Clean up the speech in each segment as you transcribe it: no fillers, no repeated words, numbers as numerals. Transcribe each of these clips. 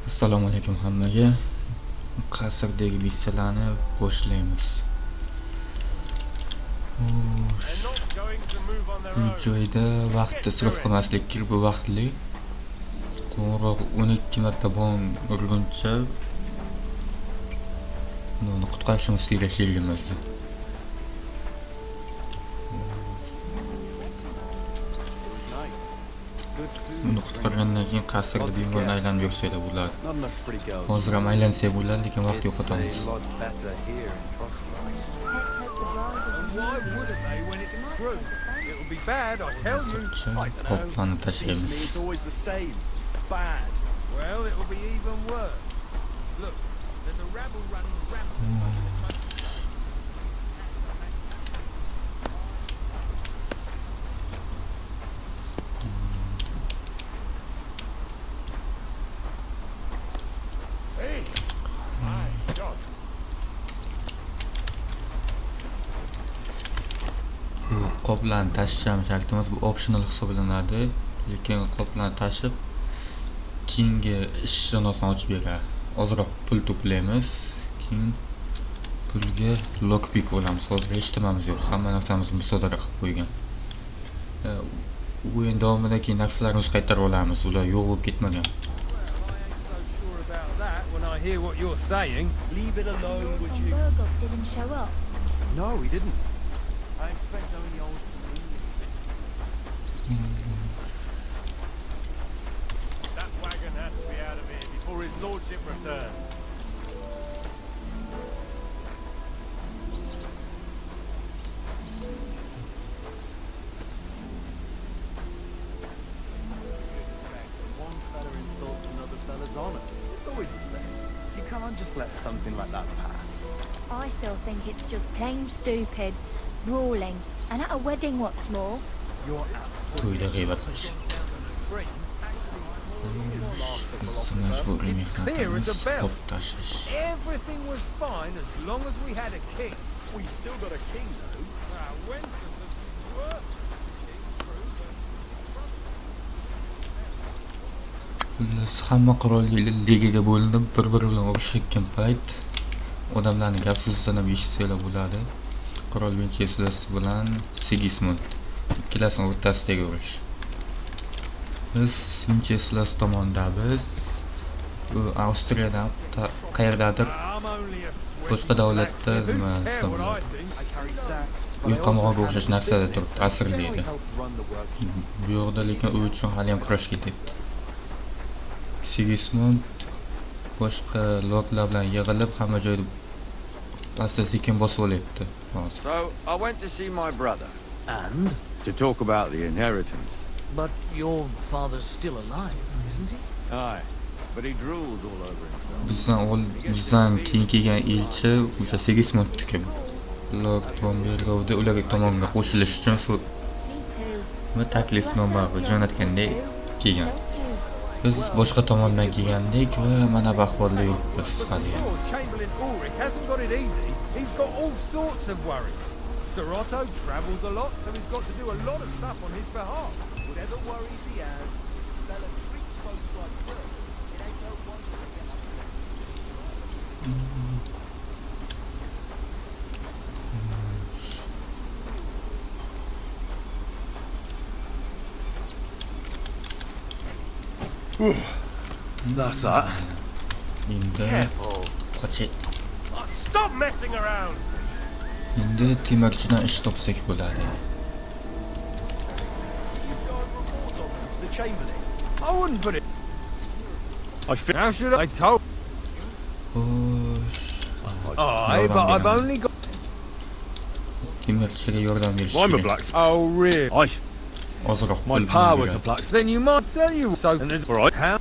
Assalomu alaykum hammaga. Qasrdagi missiyalarni boshlaymiz. Bu joyda vaqtni isrof qilmaslik kerak, bu vaqtli. Qo'ng'iroq 12 marta bong urguncha uni qutqarishimiz kerak sherigimizni. Uni qutqargandan keyin qasrda bemalol aylanib yursanglar bo'ladi. Hozir ham aylansak bo'ladi, lekin vaqt yo'qotamiz. Qoplarni tashlaymiz. Qoplarni tashish shartimiz bu optional hisoblanadi, lekin qoplarni tashib keyingi ishxonasini ochib beradi. Ozroq pul to'playmiz, keyin pulga lockpick olamiz. Hozir hech nimamiz yo'q, hamma narsamizni musodara qilib qo'ygan. O'yin davomida keyin narsalarimizni qaytarib olamiz, ular yo'q bo'lib ketmagan. No, he didn't. I expect only old That wagon has to be out of here before his lordship returns. One fella insults another fella's honor. It's always the same. You can't just let something like that pass. I still think it's just plain stupid. Brawling, and at a wedding what's more. To'yda g'iybat qilishibdi. Majburiy mehnatimiz qop tashish. Everything was fine as long as we had a king. We still got a king though. When does this work? Biz hamma qurolli ligaga bo'linib, bir-biri bilan urushayotgan payt odamlarning gap so'zlarini eshitsanglar bo'ladi. Qurol Winchester bilan Sigismund ikkalasining o'rtasidagi urush. Biz Winchester tomonidamiz. U Avstriyadan qayerdadir boshqa davlatda nima hisoblanadi. Uy qamog'iga o'xshash narsada turibdi, asirlaydi. Bu yoqda lekin u uchun hali ham kurash ketyapti. Sigismund boshqa lordlar bilan yig'ilib hamma joyda asta-sekin bosib olyapti. So, I went to see my brother. And? To talk about the inheritance. But your father's still alive, isn't he? Aye, but he drools all over himself. Bizdan keyin kelgan elchi o'sha Sigismundniki. Lord Tombergovda ularga tomonga qo'shilish uchun taklifnoma jo'natgandek kelgan. Biz boshqa tomondan kelgandik va mana bu ahvolda yuribmiz hali. He's got all sorts of worries. Sir Otto travels a lot, so he's got to do a lot of stuff on his behalf. Whatever worries he has, fella treats folks like this. It ain't no wonder they get That's that. Careful. Stop messing around. Endi temirchidan ish topsak bo'ladi. I wouldn't put it. How should I told? Aye, but I've only got. Temirchiga yordam berish I'm a kerak. blacksmith. Oh, really? Ozroq My pa was a blacksmith. Then you might tell you so. And there's All right. how?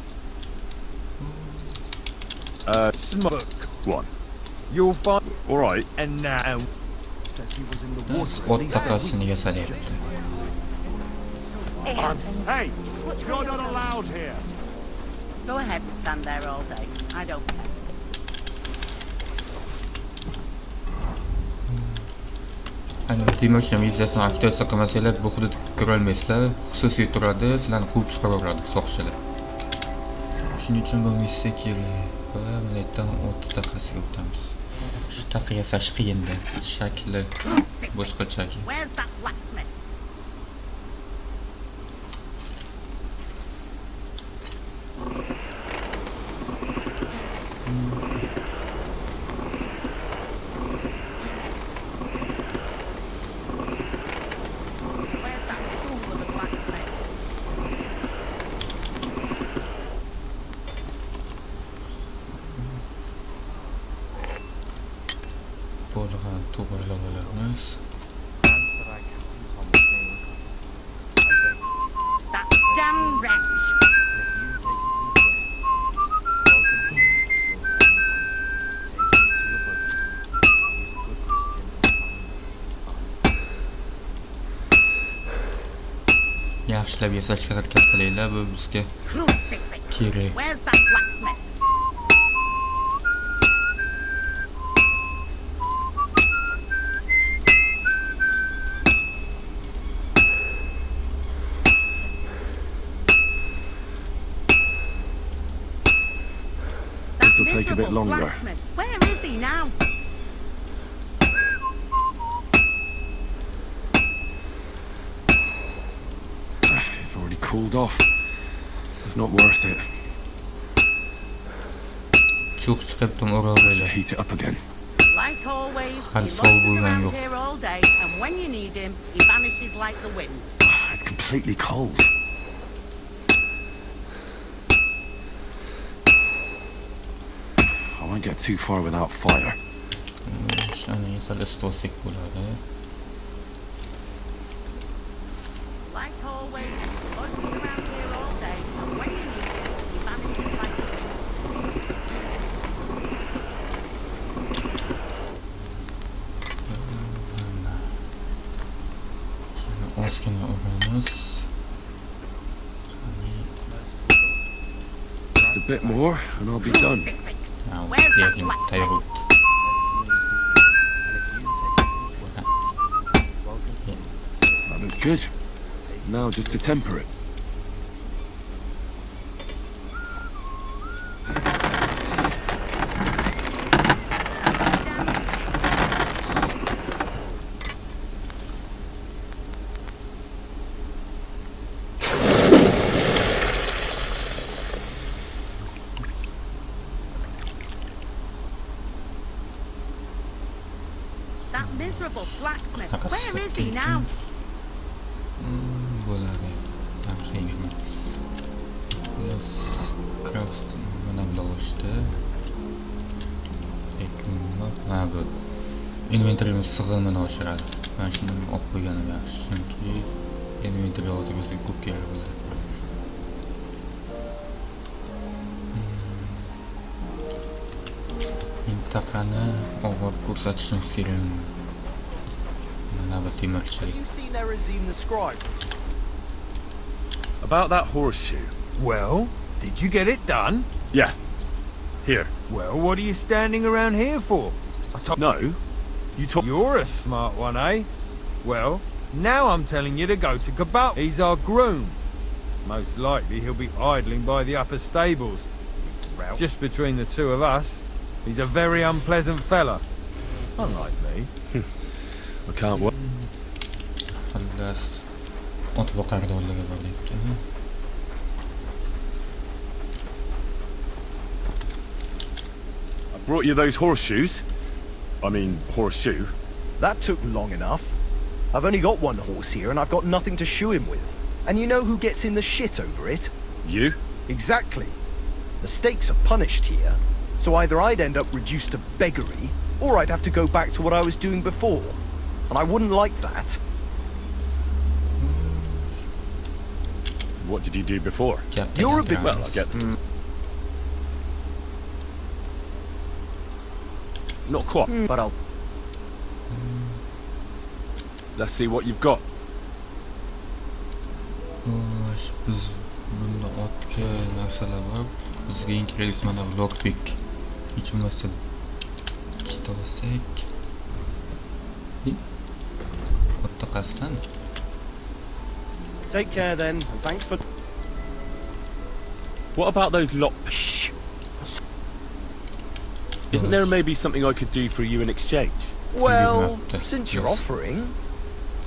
Smoke one. You'll find. All right. And now. Says he was in the water. Ot taqasini yasalyapti. Hey, you're not allowed here. Go ahead and stand there all day. I don't care. Agar temirchi vizasini aktivatsiya qilmasanglar bu hududga kira olmaysizlar. Xususiy turadi, sizlarni quvib chiqaraveradi soqchilar. Shuning uchun bu missiya kerak. Va mana yerdan 6 taqasiga o'tamiz. Shu taqa yasash qiyinda. Shakli boshqacha. Where's that blacksmith? Where's that fool of a blacksmith? Bo'lgan to'g'rilab olamiz. That damn wretch! Yaxshilab yasashga harakat qilinglar, bu bizga Crucifix! kerak. Where's that blacksmith? This'll take a bit Miserable longer. blacksmith. Where is he now? It's already cooled off. It's not worth it. Cho'q chiqibdim I should o'rog'iga. heat it up again. Like always, he Hali loiters sovuq bo'lgan around yo'q. here all day, and when you need him, he vanishes like the wind. It's completely cold. I won't get too far without fire. Shani sal isitsak bo'ladi. Like always, he loiters around here all day, and when you need him, he vanishes like the wind. Ozgina uramiz. Just a bit more and I'll be done. Crucifix! Now, Where's that bergin blacksmith? tayyorut. That looks good. Now just to temper it. That miserable blacksmith. Where is he now? Bo'ladi. Yaxshigina. Plus craft mana bular o'shdi. Ha bu inventoryimiz sig'imini oshiradi. Mana shuni olib qo'yganim yaxshi, chunki inventory hozir bizga ko'p kerak bo'ladi. Mintaqani og'ir ko'rsatishimiz kerak. Mana bu temirchilik. Have you seen Erazim the scribe? About that horseshoe. Well, did you get it done? Yeah. Here. Well, what are you standing around here for? I told No. You told. You're a smart one, eh? Well, now I'm telling you to go to Kebab. He's our groom. Most likely he'll be idling by the upper stables. Just between the two of us, he's a very unpleasant fella. Unlike me. I can't wait. Xullas, ot boqarda o'rniga bo'lyapti. I brought you those horseshoes. I mean, horseshoe. That took long enough. I've only got one horse here and I've got nothing to shoe him with. And you know who gets in the shit over it? You? Exactly. The stakes are punished here, so either I'd end up reduced to beggary, or I'd have to go back to what I was doing before. And I wouldn't like that. What did you do before? You're a bit... Well, I get. Not quite. But I'll... Let's see what you've got. Biz bunda otga narsalar bor. Bizga eng keraklisi mana bu lockpick. Hech bo'lmasa ikkita olsak. Otda qasqan. Take care then, and thanks for... What about those Shh. Isn't there maybe something I could do for you in exchange? Well, Yes. since you're offering,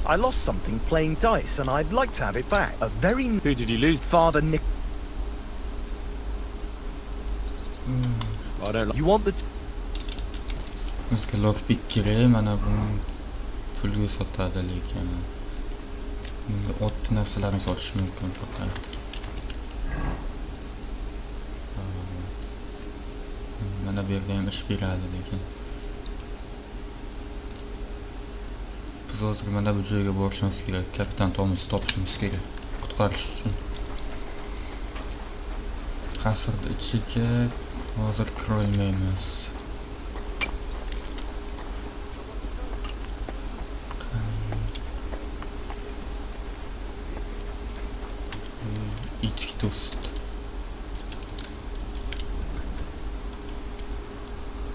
I lost something playing dice and I'd like to have it back. A very Who did you lose? Father Nick. I don't like... You want the... Bizga lockpick kerak, mana bu pulga sotadi lekin. Bunga oddiy narsalarni sotish mumkin faqat. Mana bu yerda ham ish beradi lekin. Biz hozir mana bu joyga borishimiz kerak, kapitan Tomasni topishimiz kerak, qutqarish uchun. Qasrda ichiga hozir kira olmaymiz. Ichki to'st.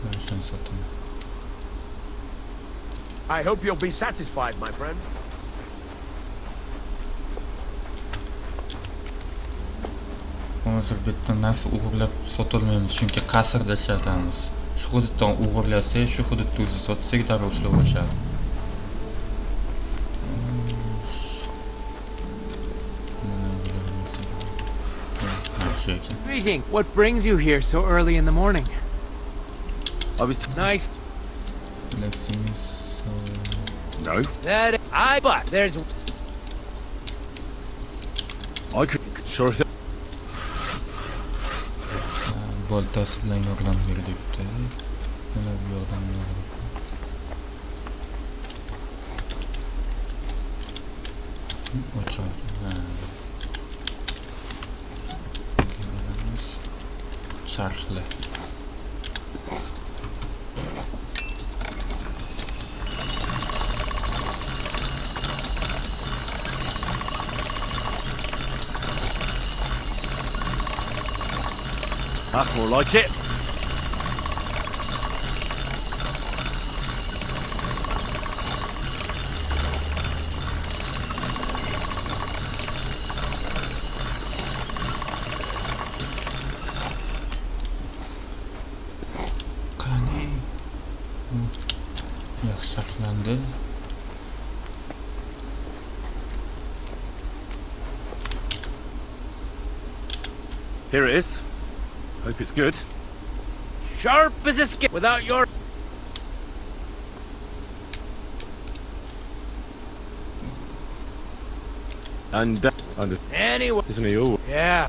Mana shuni sotaman. I hope you'll be satisfied, my friend. Hozir bitta narsa o'g'irlab sotolmaymiz, chunki qasrda ishlatamiz. Shu hududdan o'g'irlasak, shu hududda o'zi sotsak, darrov ishlab olishadi. Greeting. What brings you here so early in the morning? I was... Nice. No. But there's... I could... Sure as... Boltasi bilan yordam ber debdi. Mana bu yordam beradi. Ochiq. Charxla. That's more like it. Qani. Yaxshi saqlandi. Here it is. Hope it's good. Sharp as a skip without your... And Anyway. isn't he all? Yeah.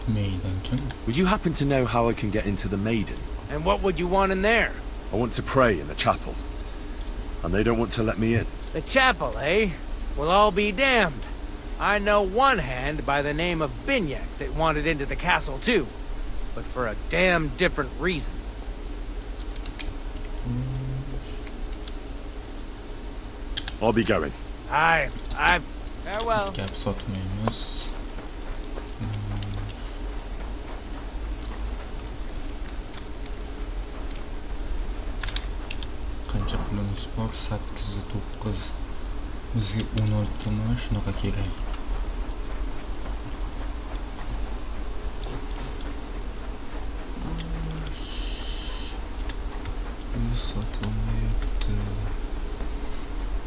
Maiden kim? Would you happen to know how I can get into the Maiden? And what would you want in there? I want to pray in the chapel. And they don't want to let me in. The chapel, eh? Well, I'll be damned. I know one hand by the name of Binyak that wanted into the castle too. But for a damn different reason. I'll be going. Farewell. Gap sotmaymiz. Qancha pulimiz bor? 8-9. Bizga 16 mi shunaqa kerak. Sotolmayapti.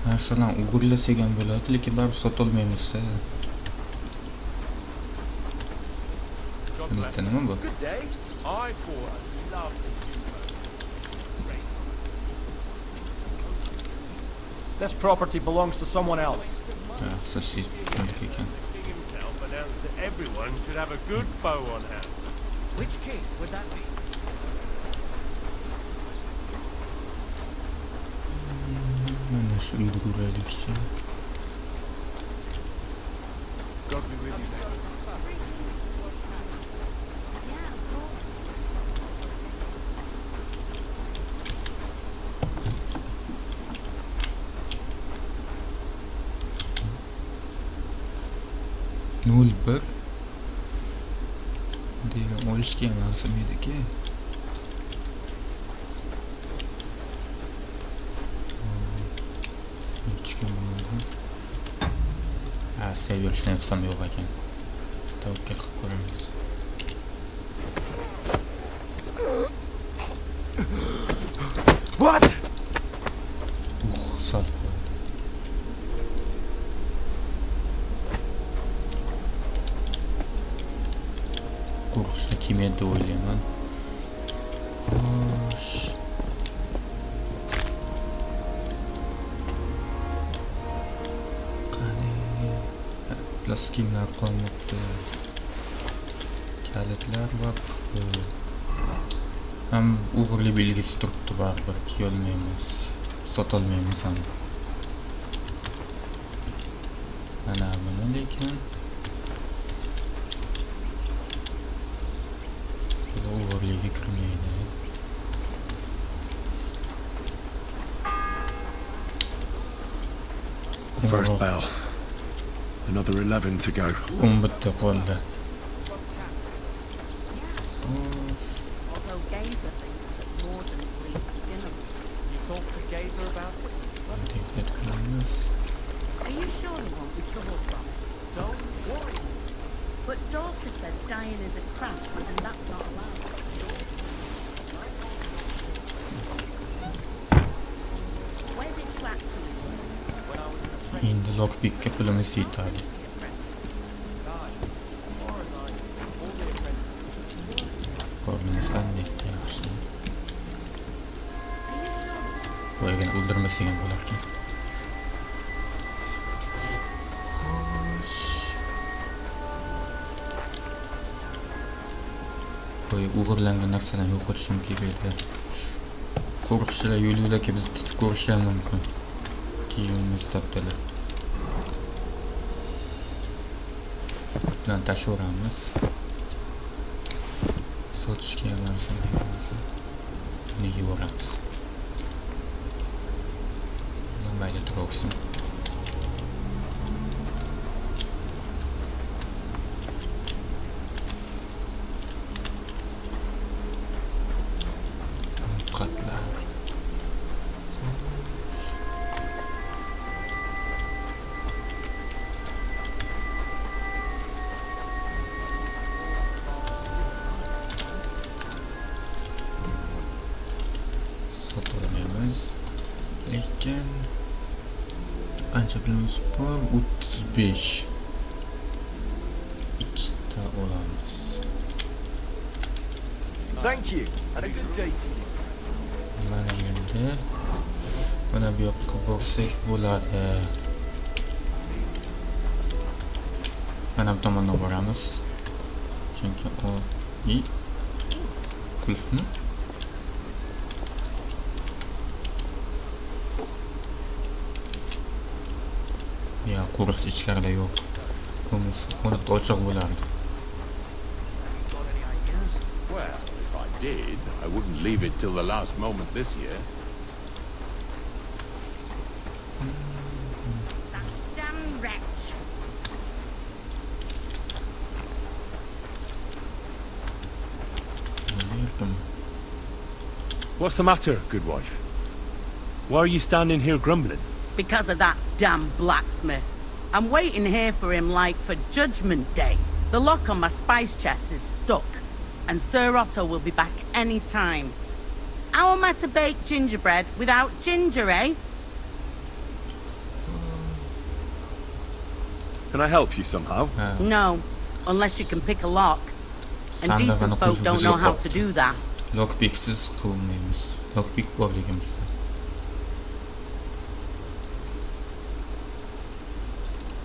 Narsalarni o'g'irlasak ham bo'ladi, lekin baribir sotolmaymiz-a. Nima bu? Good day. I bought a lovely This property belongs to someone else. Yaxshi, shunday ekan. King himself announced that everyone should have a good bow on hand. Which king would that be? Mana shu uyda ko'raylikchi. God be with you, mate. Nol bir degan olishga ham lazım edi-ki. Hech kim bo'ldi. seviyorishni yapsam yo'q ekan. Tavakkal qilib ko'ramiz. What? Sal qo'ydi. Qo'rqishni kim edi o'ylayman. Xo'sh. Plastiklar qolmoqda. Kalitlar va ham o'g'irlik belgisi turibdi baribir. Kiyolmaymiz. Sotolmaymiz ham. Mana buni lekin o'g'irlikka kirmaydi. First bell. Another 11 to go. 11 qoldi. Although Gazer thinks that Morden believes at dinner. You talk to Gazer about it? Are you sure he won't be trouble from it? Don't worry. But Dorothy said dying is a crash, and that's not allowed. Where did you actually work? When I was in a friend Endi lockpickga pulimiz yetadi. died. As far as I know, all the apprentices. Qornimiz qanday yaxshi. Are you sure? Qo'ygan o'ldirmasak ham bo'larkan. Qo'y o'g'irlangan narsalarni yo'qotishim kerak edi. Qo'rqishlar yo'l-yo'lakka bizni tutib ko'rishi mumkin. Kiyimimiz topdilar. Bilan tashaveramiz. Sotishga emas. Buni yuboramiz. Mayli tursin. Qatlar. Sotolmaymiz. Lekin qancha pulimiz bor? 35. Ikkita olamiz. Thank you, and a good day to you. Mana endi mana bu yoqqa borsak bo'ladi. Mana bu tomondan boramiz. Chunki qulfni ya qo'riqchi ichkarida yo'q. Bo'lmasa uni ochiq bo'lardi. Got any ideas? Well, if I did, I wouldn't leave it till the last moment this year. That damn wretch. What's the matter, good wife? Why are you standing here grumbling? Because of that damn blacksmith. I'm waiting here for him like for Judgment Day. The lock on my spice chest is stuck, and Sir Otto will be back any time. How am I to bake gingerbread without ginger, eh? Can I help you somehow? No, unless you can pick a lock. And decent folk don't know how to do that. Lockpicksiz qilmaymiz. Lockpick borligimizda.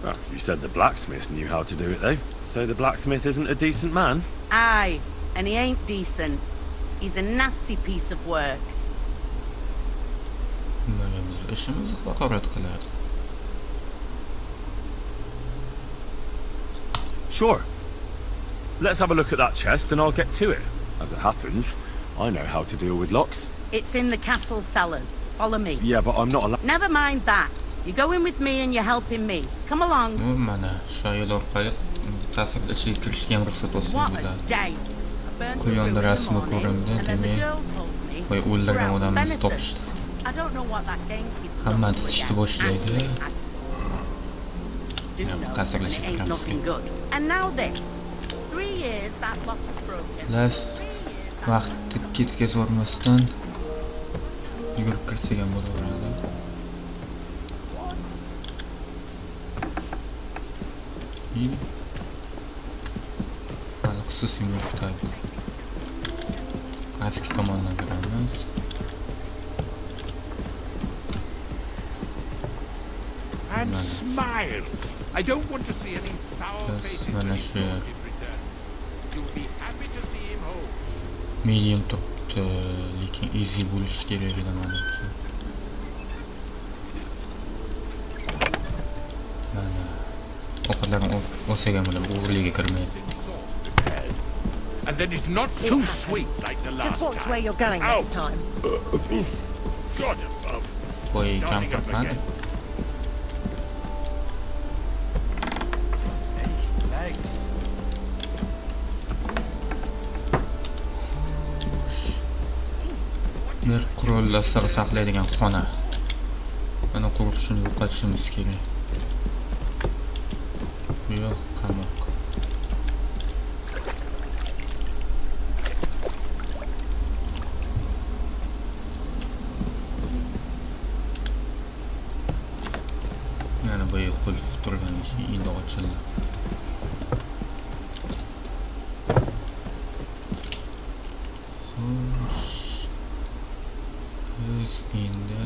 Well, you said the blacksmith knew how to do it, though. So the blacksmith isn't a decent man? Aye, and he ain't decent. He's a nasty piece of work. Biz ishimizni haqorat qiladi. Sure. Let's have a look at that chest and I'll get to it. As it happens, I know how to deal with locks. It's in the castle cellars. Follow me. Yeah, but I'm not allowed. Never mind that. You're going with me and you're helping me. Come along. Mana shu yo'l orqali tasirli ichiga kirishga ham ruxsat olsa What a bo'ladi. day. I burned the Quyonda brew in the rasmi morning, ko'rindi, and then the demak, girl told me voy we're o'ldirgan out odamimizni venison. topishdi. I don't know what that Genki Hamma tishishni boshlaydi. do Yeah, know that's when actually it ain't Trosky. looking good. And now this. 3 years that lock is broken. Las vaqtni ketkazormasdan yugurib kirsak ham bo'laveradi. Hali xususiy mulkda pastki tomondan kiramiz. And smile. I don't want to see any sour Yes, faces when when I he share. goes in return. You'll be happy to see him home. Medium turibdi, lekin easy bo'lishi kerak edi menimcha. Mana ovqatlarni olsak ham bo'ladi, o'g'irlikka kirmaydi. And then it's not too sweet like the last Just watch time. where you're going Ow. next time. God above. Qo'y Starting kampir up qani? again. Legs. Mer qurollar sir saqlaydigan xona. Mana qo'rqishni yo'qotishimiz kerak. Yo'q, qamoq. Mana bu yer qulf turgan ishi endi ochildi. Xo'sh. Biz endi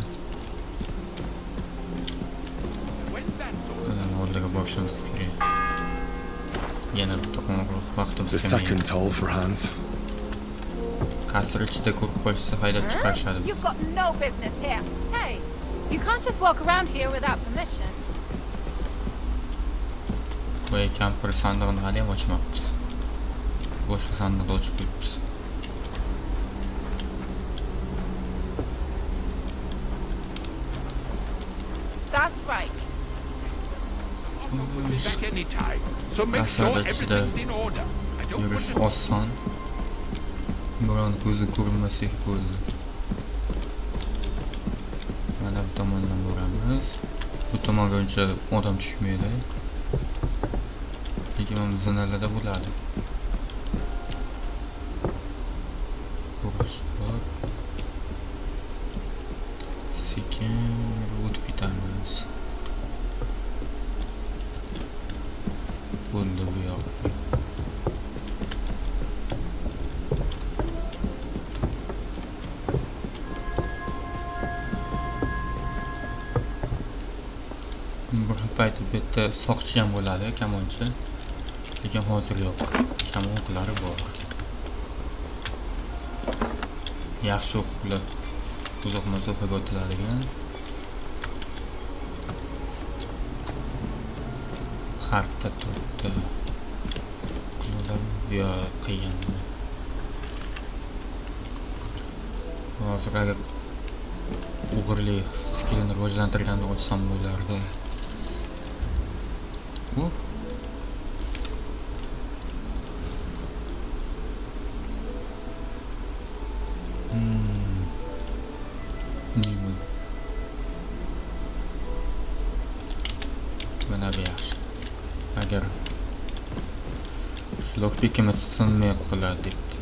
When that's all, buning oldiga borishimiz kerak. Yana bitta qo'ng'iroq vaqtimiz The kelmaydi. second toll for Hans. Qasr ichida ko'rib qo'ysa haydab chiqarishadi. You've got no business here. Hey, you can't just walk around here without permission. Qo'y kampir sandig'ini hali ham ochmabmiz. Boshqa sandiqni ochib qo'yibmiz. That's right. Otto could be back any time. So make Qasr sure ichida everything's in order. I don't want yurish to oson. Biron ko'zi ko'rinmasak bo'ldi. Mana bu tomondan boramiz. Bu tomonga uncha odam tushmaydi. Lekin mana zinalarda bo'ladi. Qo'rish bor. Sekin o'tib ketamiz. Bo'ldi bu yoq. Bir payt bu yerda soqchi ham bo'ladi, kamonchi. Lekin hozir yo'q. Kamonqilari bor. Yaxshi o'qiblar. Uzoq masofaga o'tiladigan. Harta turibdi. Qullar yo qiyin. Hozir agar o'g'irlik skillini rivojlantirganini ochsam bo'lardi. Nima? Mana bu yaxshi. Agar shu lockpickimiz sinmay qoladi debdi.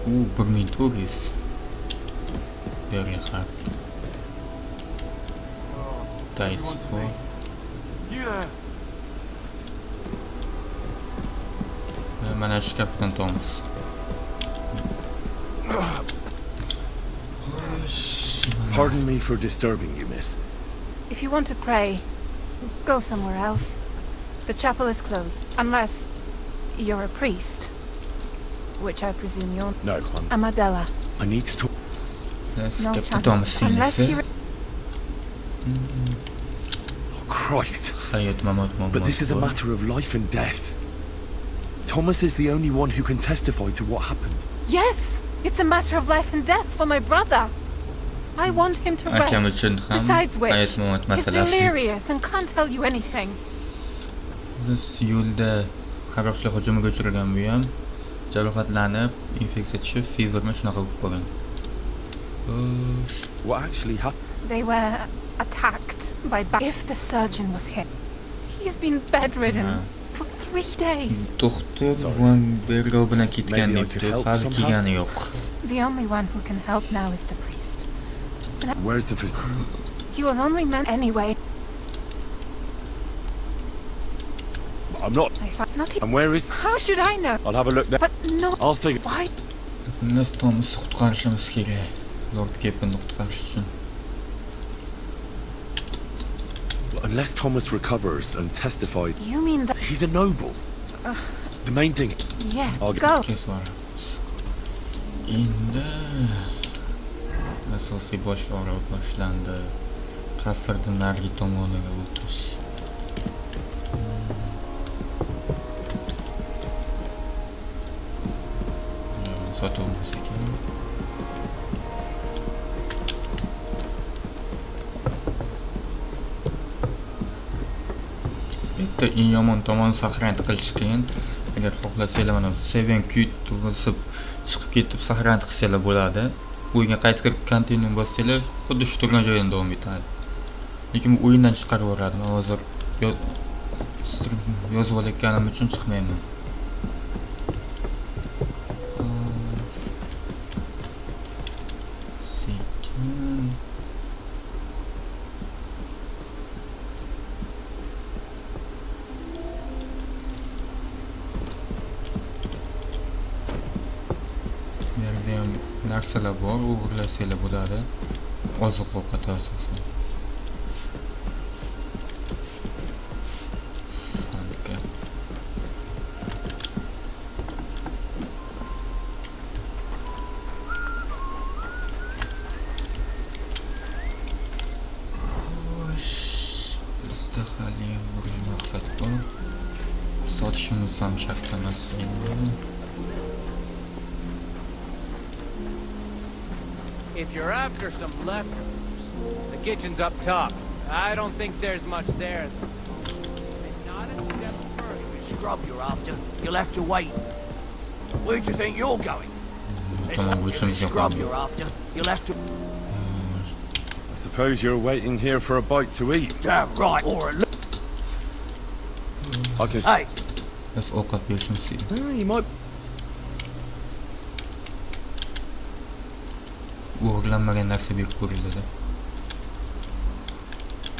U 1400 bergan xat. Thanks for mana shu kapitan Thomas. Pardon me for disturbing you, miss. If you want to pray, go somewhere else. The chapel is closed, unless you're a priest. Which I presume you're... No, I'm Adela. I need to talk. Yes, No Captain chance. Thomas Unless sinisi. you... Oh, Christ. Hayot Mamad But this is a matter of life and death. Thomas is the only one who can testify to what happened. Yes! It's a matter of life and death for my brother. I want him to akam rest. uchun ham Besides which, hayot mamot he's masalasi. delirious and can't tell you anything. Biz yo'lda qaroqchilar hujumiga uchragan bu ham jarohatlanib, infeksiya tushib, fevermi shunaqa bo'lib qolgan. What actually happened? They were attacked by if the surgeon was hit. He's been bedridden for 3 days. Doktor Van Bergo bilan ketgan Maybe I debdi, could help hali somehow. kelgani yo'q. The only one who can help now is the priest. Where's the phys- He was only meant anyway. I'm not. I thought not And where is? How should I know? I'll have a look there. But no. I'll think. Why? Biz Tomni qutqarishimiz kerak. Lord Kepenni qutqarish uchun. Unless Thomas recovers and testifies, You mean that? he's a noble. The main thing. Yeah. I'll Go. Kesvaramiz. Endi asosiy bosh og'riq boshlandi. Qasrning narigi tomoniga o'tish. Sotuvimiz ekan. Bitta eng yomon tomon saqlanib qilish qiyin. Agar xohlasanglar mana seven kut bosib chiqib ketib saqlanib qilsanglar bo'ladi. O'yinga qaytib kirib kontinu bossanglar, xuddi shu turgan joydan davom etadi. Lekin bu o'yindan chiqarib yuboradi. Men hozir yozib olayotganim uchun chiqmayman. Narsalar bor, o'g'irlasanglar bo'ladi. Oziq-ovqat asosan. Xo'sh, bizda hali bir maqsad bor. Sotishimiz ham shart emas endi. If you're after some leftovers, the kitchen's up top. I don't think there's much there. And not a step further. Scrub you're after. You'll have to wait. Where do you think you're going? It's not really scrub you're after. You'll have to... I suppose you're waiting here for a bite to eat. Damn right. Or a... I can... Hey! Let's ovqat berishimiz kerak. You might... O'g'irlanmagan narsa berib ko'riladi.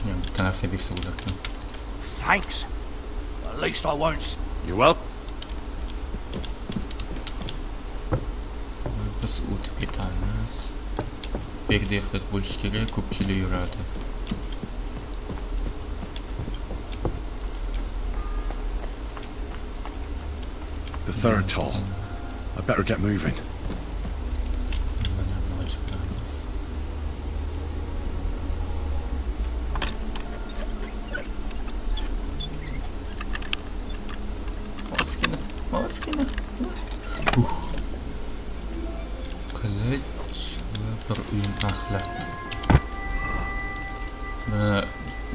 Yo'q, bitta narsa bersa bo'larkan. Thanks. At least I won't... You're welcome. Biz o'tib ketamiz. Berda ehtiyot bo'lish kerak, ko'pchilik yuradi. The third toll. I better get moving. Qilich va bir uyum axlat. Mana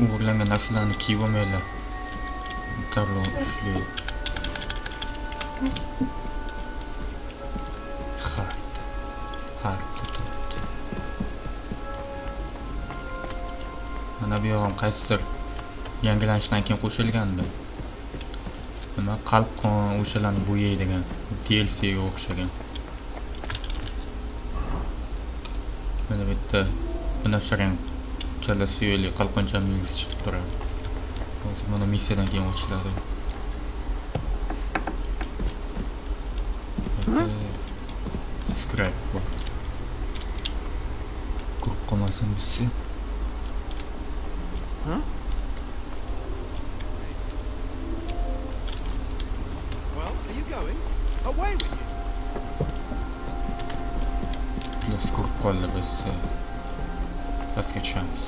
o'g'irlangan narsalarni kiyib olmanglar. Darrov ushlaydi. Xat turibdi. Mana bu ham qaysidir yangilanishdan keyin qo'shilgandi. Nima qalb qon o'shalarni bo'yaydigan DLC ga o'xshagan. Mana bu yerda binafsharang Qalasida qalqoncha belgisi chiqib turadi. Hozir mana missiyadan keyin ochiladi. Scribe bor. Ko'p qolmasin bizga. Well, are you going? Away with you! Plus ko'p qoldi biz pastga tushamiz.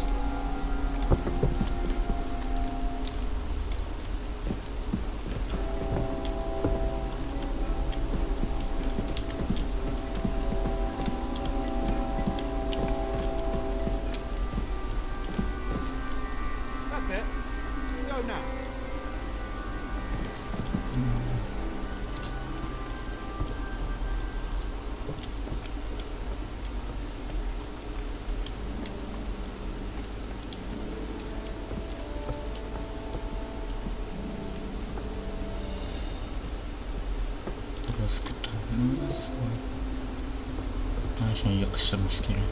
Biroz kutamiz. Mana shuni yiqishimiz kerak.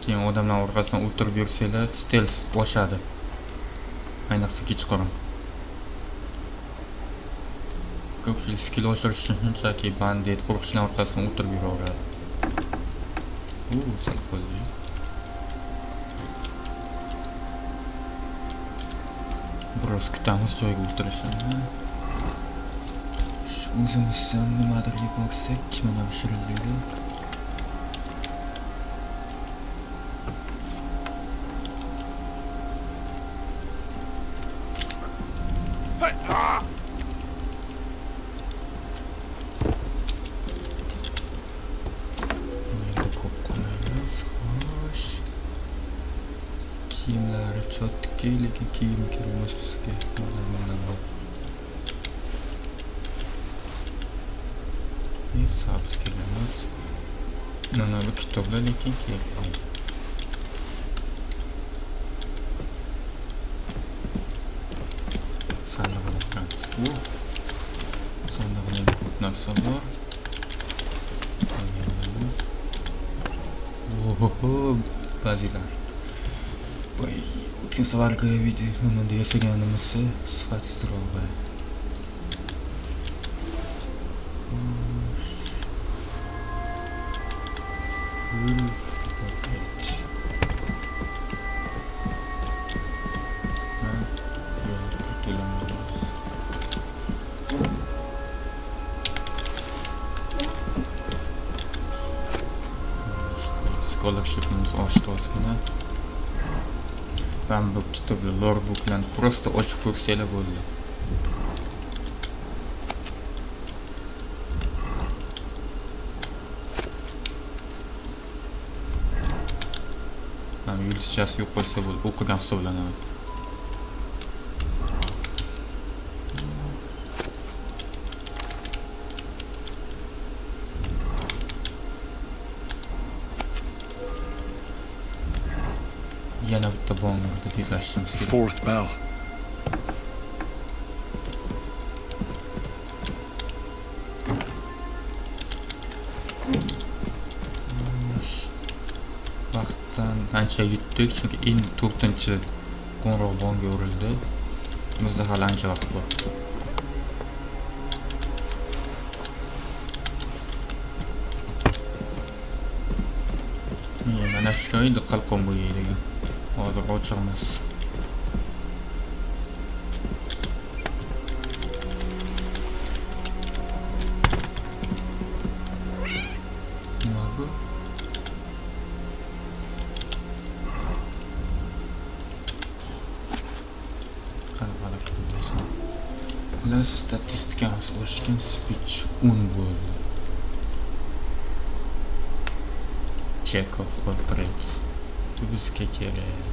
Keyin odamlar orqasidan o'tirib yursanglar, stels oshadi. Ayniqsa kechqurun. Ko'pchilik skill oshirish uchun shunchaki bandit, qo'riqchilar orqasidan o'tirib yuraveradi. Sal qo'ydi. Biroz kutamiz joyga o'tirishini. O'zimizdan nimadir yeb olsak, mana bu shirinlikni. Kiyimlari chotki, lekin kiyim kirmas bizga. Sabz kelamiz. Mana bu kitoblar lekin kerak. Sandiqni ochamiz. Sandiqda ko'p narsa bor. Bazilar. Voy, o'tgan safargi videoda yasaganimiz sifatsizroq. Scholarshipimiz oshdi ozgina. Ben bu kitoblar lore booklarni просто ochib ko'rsanglar bo'ldi. Ham yulishchasi yo'q bo'lsa bo'ldi, o'qigan hisoblanadi. Yana bitta bongni tezlashimiz kerak. Fourth bell. Vaqtdan ancha yutdik, chunki endi 4-qo'ng'iroq bonga urildi. Bizda hali ancha vaqt bor. Mana shu joyda qalqon bo'yaydigan. Hozir ochiq emas. Nima bu? Qanaqa qilamiz? Ular statistikamiz oshgan, speech 10 bo'ldi. Check of portraits. Bizga kerak.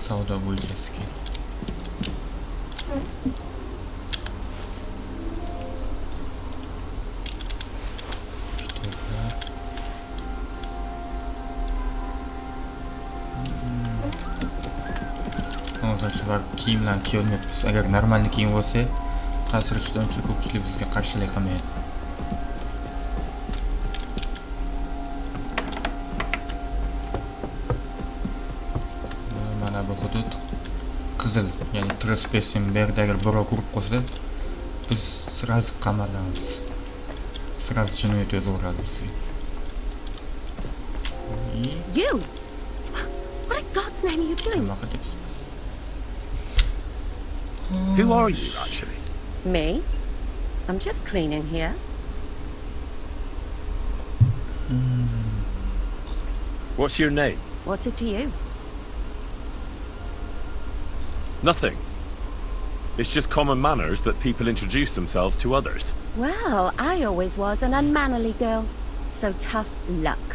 Savdo bo'yichasi kerak. Kitoblar. Hozircha kiyimlarni kiyolmayapmiz. Agar normalni kiyim bo'lsa, ta'sir ichidan uncha ko'pchilik bizga qarshilik qilmaydi. Bu hudud qizil, ya'ni trespassing berdagi birov ko'rib qolsa, biz sразу qamalamiz. Sразу jinoyat yozib bizga. You? What in God's name are you doing? Who are you, actually? Me? I'm just cleaning here. What's your name? What's it to you? Nothing. It's just common manners that people introduce themselves to others. Well, I always was an unmannerly girl. So tough luck.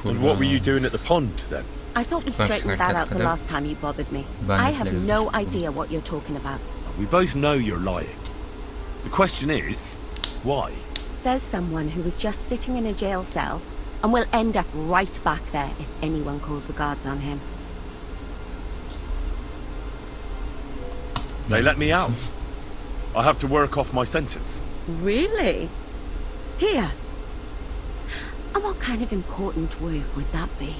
And what were you doing at the pond, then? I thought we straightened that out the last time you bothered me. I have no idea what you're talking about. We both know you're lying. The question is, why? says someone who was just sitting in a jail cell and will end up right back there if anyone calls the guards on him. They let me out. I have to work off my sentence. Really? Here. And what kind of important work would that be?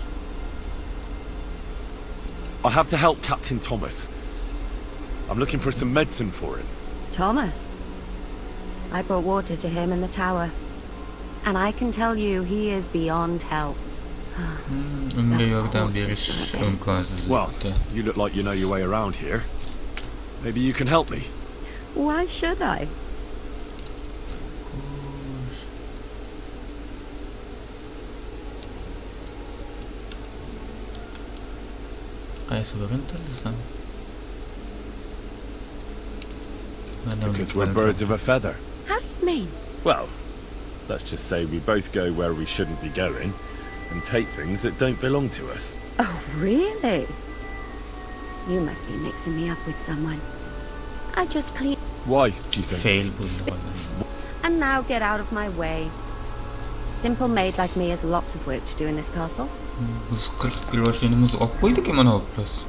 I have to help Captain Thomas. I'm looking for some medicine for him. Thomas? I brought water to him in the tower. And I can tell you he is beyond help. Well, you look like you know your way around here. Maybe you can help me. Why should I? Because we're birds of a feather. How do you mean? Well, let's just say we both go where we shouldn't be going and take things that don't belong to us. Oh, really? You must be mixing me up with someone. I just clean... Why, do you think? And now get out of my way. Simple maid like me has lots of work to do in this castle. Biz 40 groşenimiz olib qo'ydik mana biz.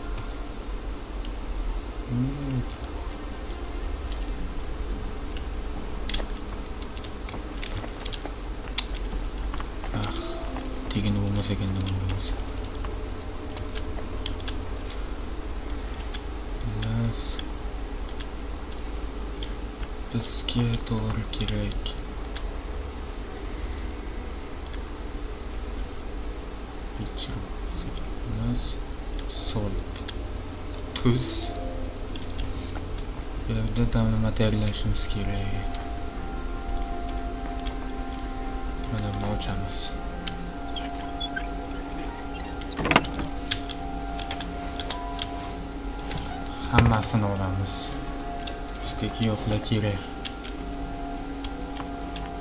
Tegini bo'lmasa ekan nima bizga to'g'ri kerak. Salt, tuz. Bu yerda damlama tayyorlashimiz kerak. Mana buni ochamiz. Hammasini olamiz. Bizga giyohlar kerak.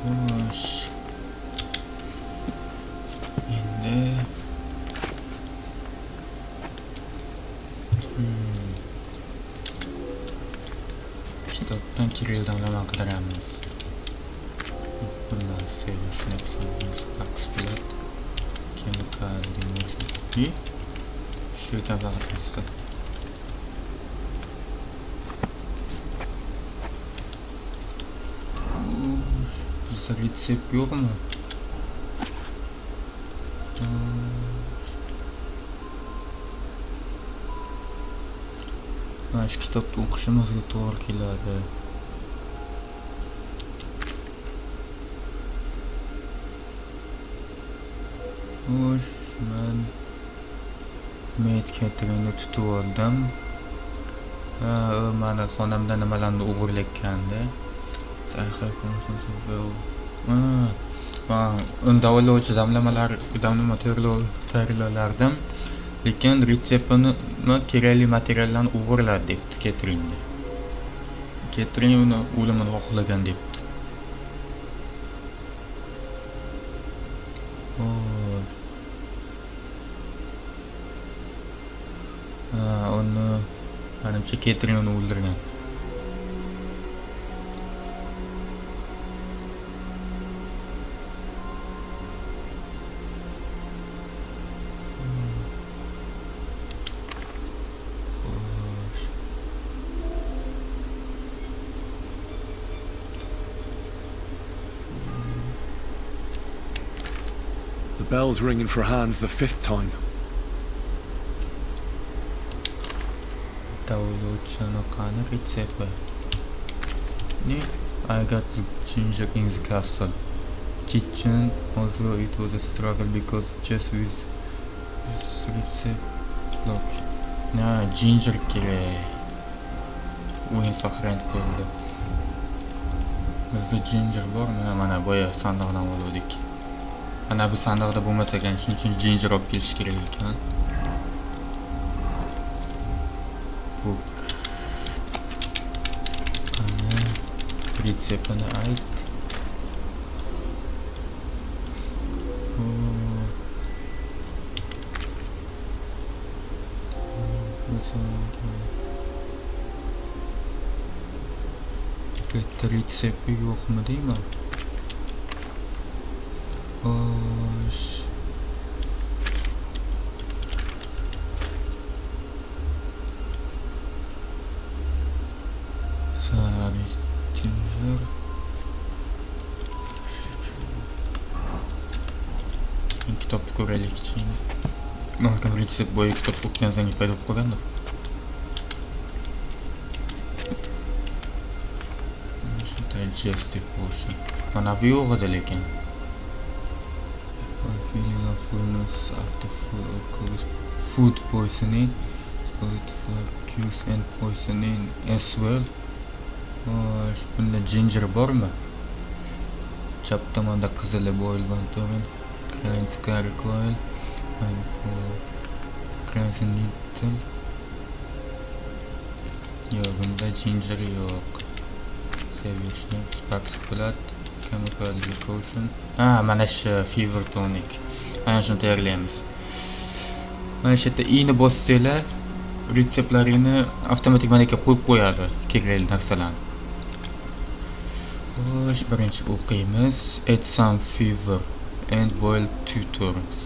Xo'sh. Endi kitobdan kiril damlama qidiramiz. Bundan sevishni hisobimiz faqat bilat. Chemical demolition. Shu kabi qilsa. Bizda retsept yo'qmi? Mana shu kitobni o'qishimizga to'g'ri keladi. Xo'sh, men medkatini tutib oldim. Mana xonamda nimalarni o'g'irlakkanda. Undalovchi damlama tayyorlardim. Lekin retseptini kerakli materiallarni o'g'irladi debdi Ketrinda. Ketrin uni o'limini xohlagan debdi. Uni menimcha Ketrin uni o'ldirgan. The bell's ringing for Hans the 5th time. I got the ginger in the castle kitchen, although it was a struggle because just with this recipe. Look, ginger kerak. O'yin saqlanib qoldi. Bizda ginger bormi? Mana boya sandiqdan oldik. Ana bu sandiqda bo'lmasa ekan, shuning uchun ginger olib kelish kerak ekan. Book. Retseptini ayt. Bitta retsepti yo'qmi deyman. Xo'sh. Sari ginger. Kitobni ko'raylik. Malcolm retsept bo'yi kitob o'qigan so'ng paydo bo'lib qolgandi. Digestive portion. Mana bu yo'q edi lekin. Feeling of fullness after food poisoning. Good for cues and poisoning as well. Xo'sh, bunda ginger bormi? Chap tomonda qizili boilgan to'g'ri. Cranes gargoyle. Cranes needle. Yo'q, bunda ginger yo'q. Savage Sparks Blood, Chemical Decoction. Mana shu Fever Tonic. Ana shuni tayyorlaymiz. Mana shu yerda i'ni bossanglar, retseptlarini avtomatik qo'yib qo'yadi, kerakli narsalarni. Xo'sh, birinchi o'qiymiz. Add some fever and boil 2 turns.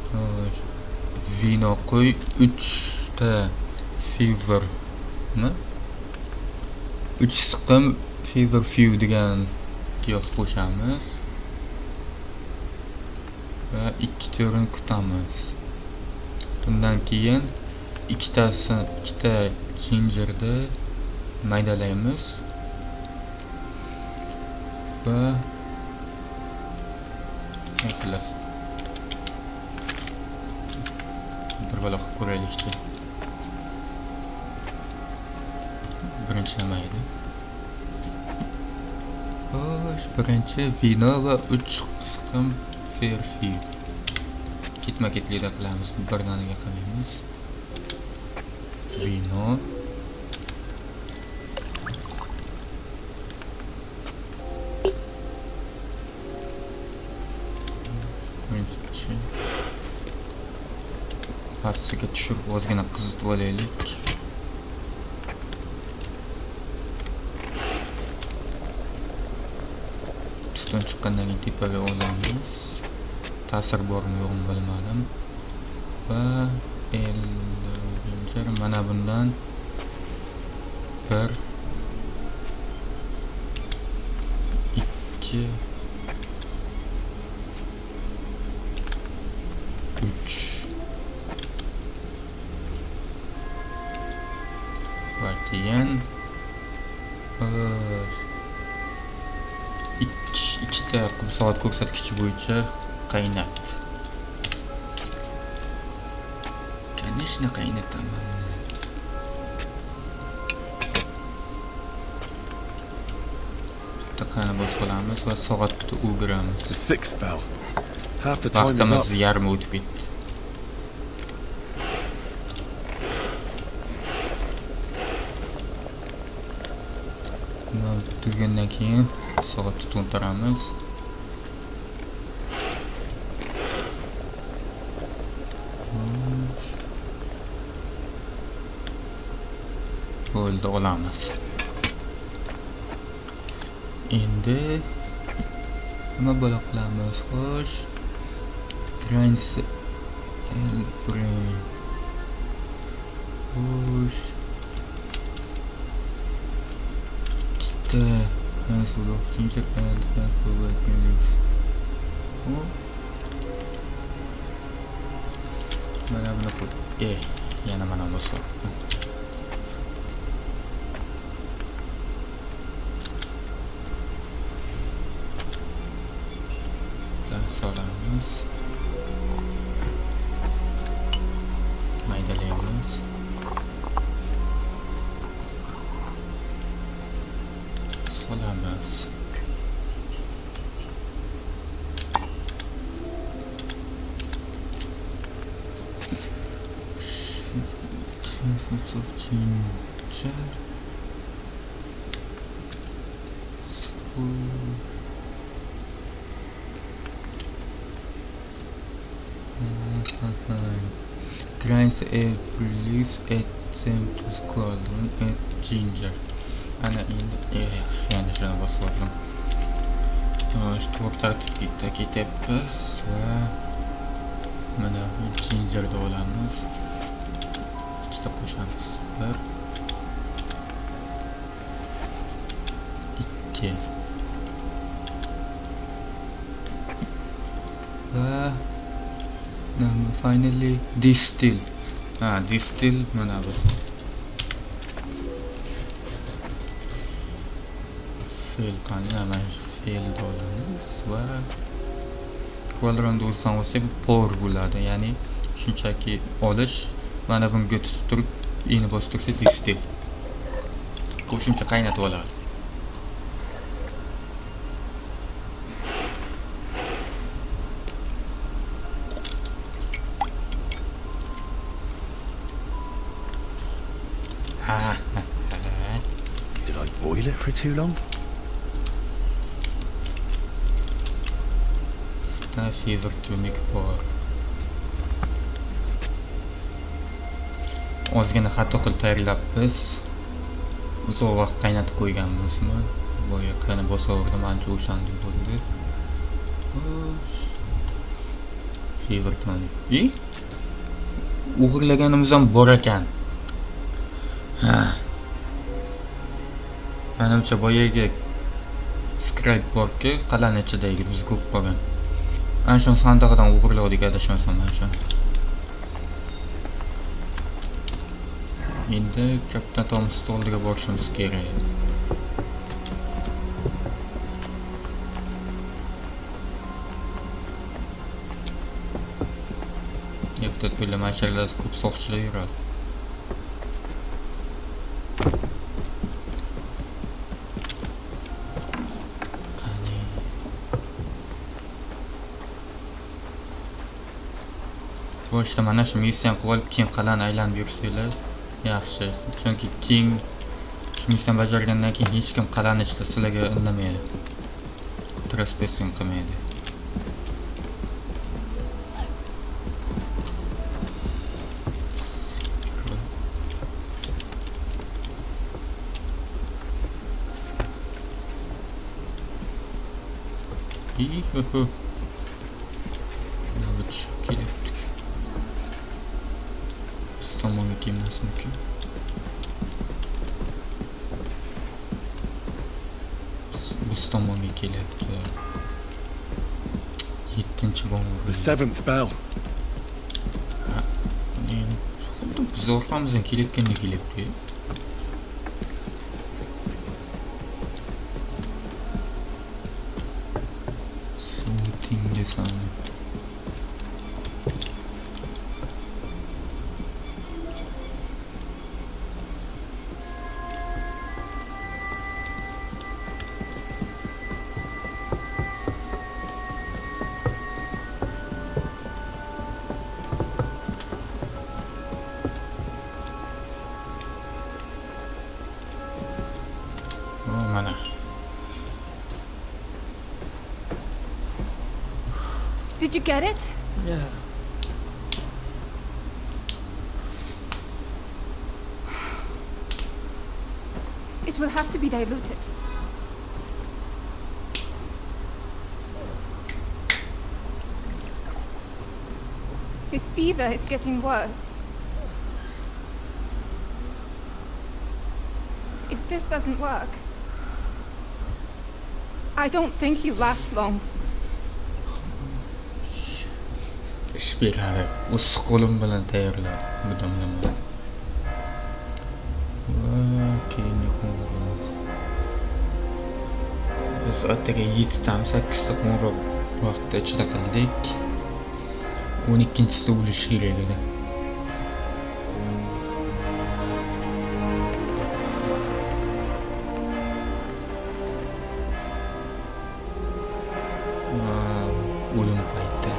Xo'sh, vino qo'y, 3 ta fever. 3 siqim fever few degan giyoh qo'shamiz va 2 turn kutamiz. Bundan keyin 2 gingerni maydalaymiz va xullas bir balo qilib ko'raylikchi. Birinchi nima edi? Xo'sh, birinchi vino va 3 siqim few. Ketma-ketlikda qilamiz. Birdaniga qilamiz. Vino. Birinchi pastiga tushirib ozgina qizitib olaylik. Chiqqandan keyin tepaga olamiz. Ta'sir bormi yo'qmi bilmadim. Va ginger mana bundan 1 2 3 va keyin ikkita qum soat ko'rsatkichi bo'yicha qaynat. Конечно, qaynataman. Bitta qani bosib olamiz va soatni o'giramiz. The sixth bell. Half the time is up. Vaqtimiz yarmi o'tib ketdi. Tugagandan keyin soatni to'ntaramiz. Bo'ldi, olamiz. Endi nima bo'la qilamiz? Xo'sh. Trans brain. Xo'sh. Full of ginger and probabilities. Mana buni qo'y. Yana mana bo'lsa. Solamiz. Maydalaymiz. Solamiz. Ginger. Grinds air release add them to squadron add ginger. Ana endi yana shuni bosib oldim. to'g'ri tartibda ketyapmiz va mana jinjerni olamiz. Ikkita qo'shamiz. 1 2 va finally distill. Distill mana bu. Fail qilamiz. Fail olamiz va quadrant olsam olsa pour bo'ladi. Ya'ni shunchaki olish, mana bunga tutib turib ini bosib tursa distill. Qo'shimcha qaynatib oladi. Did I boil it for too long? Fever to make pour. Ozgina xato qilib tayyorlabmiz. Uzoq vaqt qaynatib qo'yganmizmi? Boya qaynab bosaverdim, ancha o'shandim bo'ldi. Fever tonic. O'g'irlaganimiz ham bor ekan. Menimcha boyaga scribe borki, qal'ani ichidagi biz ko'p qolgan. Ana shu sandig'idan o'g'irladik adashmasam mana shu. Endi kapitan Tom stolga borishimiz kerak. Yakta to'la mashallar ko'p soqchilar yuradi. Boshda mana shu missiyani qilib olib, keyin qal'ani aylanib yursanglar yaxshi. Chunki keyin shu missiyani bajargandan keyin hech kim qal'ani ichida sizlarga indamaydi. Trespassing qilmaydi. Tomonga kelmas mumkin. Biz tomonga kelyapti. 7-bomba. The 7th bell. Biz orqamizdan kelayotganda kelyapti. Smoothing desam. Did you get it? Yeah. It will have to be diluted. His fever is getting worse. If this doesn't work, I don't think he'll last long. Ishbirlar, o'z qo'lim bilan tayyorladim bu damlamani. Va keyin qo'ng'iroq. Biz atga 7-8 ta qo'ng'iroq vaqtda ichida qildik. 12-chisi o'lish kerak edi. O'lim payti.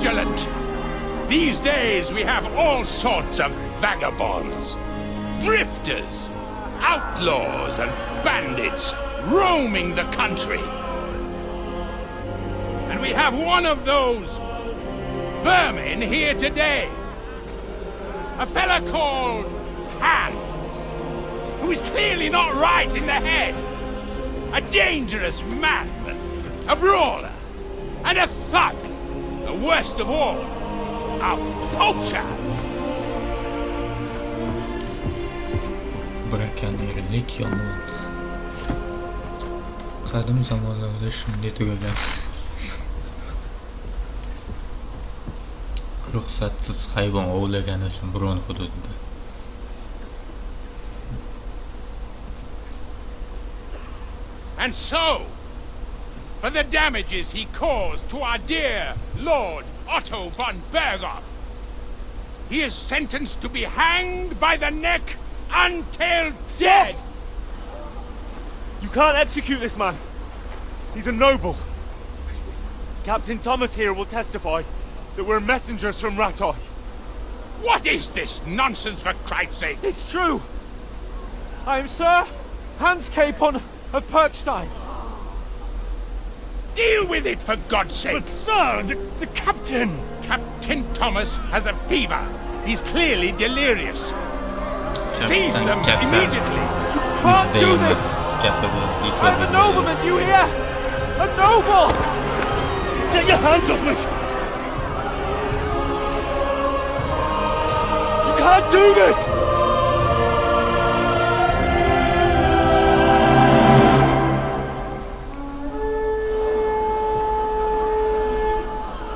vigilant. These days we have all sorts of vagabonds, drifters, outlaws and bandits roaming the country. And we have one of those vermin here today. A fella called Hans, who is clearly not right in the head. A dangerous man, a brawler, and a thug. The worst of all, a poacher. Brakonierlik yomon. Qadim zamonlarda shunday tugagan. Ruxsatsiz hayvon ovlagani uchun biron hududda. And so, for the damages he caused to our dear Lord Otto von Berghoff, he is sentenced to be hanged by the neck until dead. You can't execute this man. He's a noble. Captain Thomas here will testify that we're messengers from Rattay. What is this nonsense, for Christ's sake? It's true. I am Sir Hans Capon of Perkstein. Deal with it, for God's sake! But sir, the captain! Captain Thomas has a fever. He's clearly delirious. Seize them immediately! Can't do this! I'm a nobleman, you hear? A noble! Get your hands off me! You can't do this!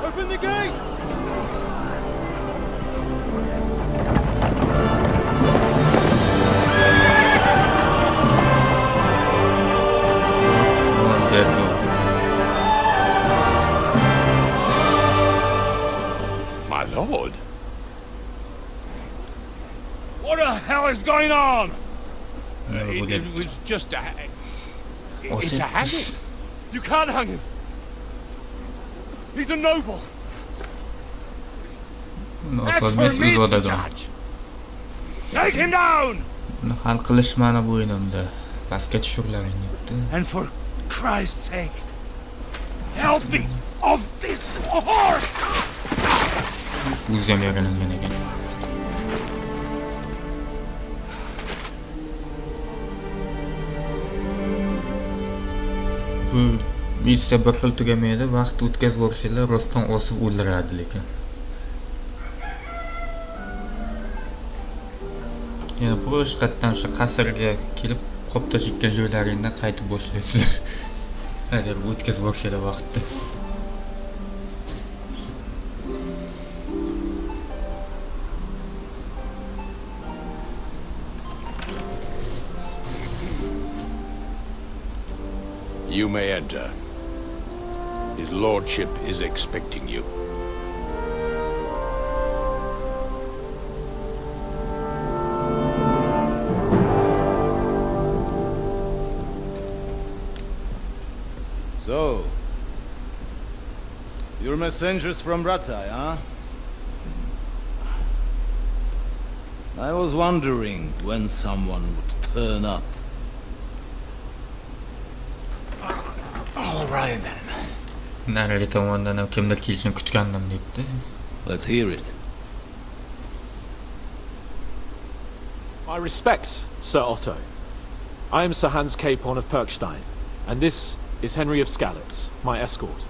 Open the gates! My lord? What the hell is going on? It was just a... It's a hanging. You can't hang him. He's a noble. That's for me to judge. Take him down! Hal qilish mana bu o'yinimda. Pastga tushirlaring debdi. And for Christ's sake, help me off this horse! O'zi ham yaralangan ekan. Bu missiya bir xil tugamaydi, vaqt o'tkazib yuborsanglar rostdan osib o'ldiradi lekin. Yana boshqatdan o'sha qasrga kelib qopta chekkan joylaringdan qaytib boshlaysiz. Agar o'tkazib yuborsanglar vaqtni. You may enter. His lordship is expecting you. So, you're messengers from Rattay, huh? I was wondering when someone would turn up. All right then. Narigi tomondan ham kimdir kelishini kutgandim debdi. Let's hear it. My respects, Sir Otto. I am Sir Hans Capon of Perkstein, and this is Henry of Skalitz, my escort.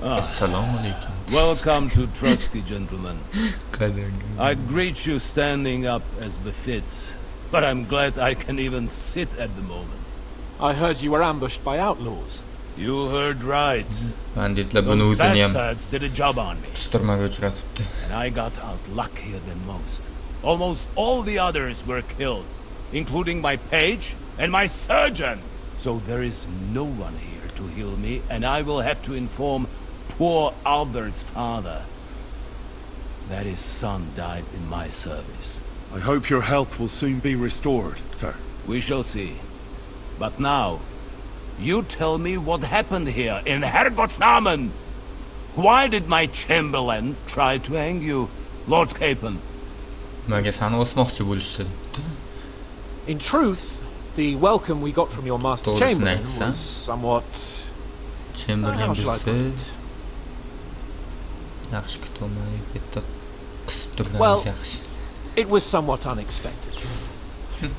Assalamu alaikum. Welcome to Trosky, gentlemen. I'd greet you standing up as befits, but I'm glad I can even sit at the moment. I heard you were ambushed by outlaws. You heard right. Those bastards did a job on me. uchratibdi. And I got out luckier than most. Almost all the others were killed, including my page and my surgeon. So there is no one here to heal me, and I will have to inform poor Albert's father that his son died in my service. I hope your health will soon be restored, sir. We shall see. But now, You tell me what happened here in Herrgottsnamen. Why did my chamberlain try to hang you, Lord Capon? Menga seni osmoqchi bo'lishdi. In truth, the welcome we got from your master chamberlain was somewhat... Chamberlain how shall I bizda put it? yaxshi kutolmay bitta qisib turganimiz Well, yaxshi. it was somewhat unexpected.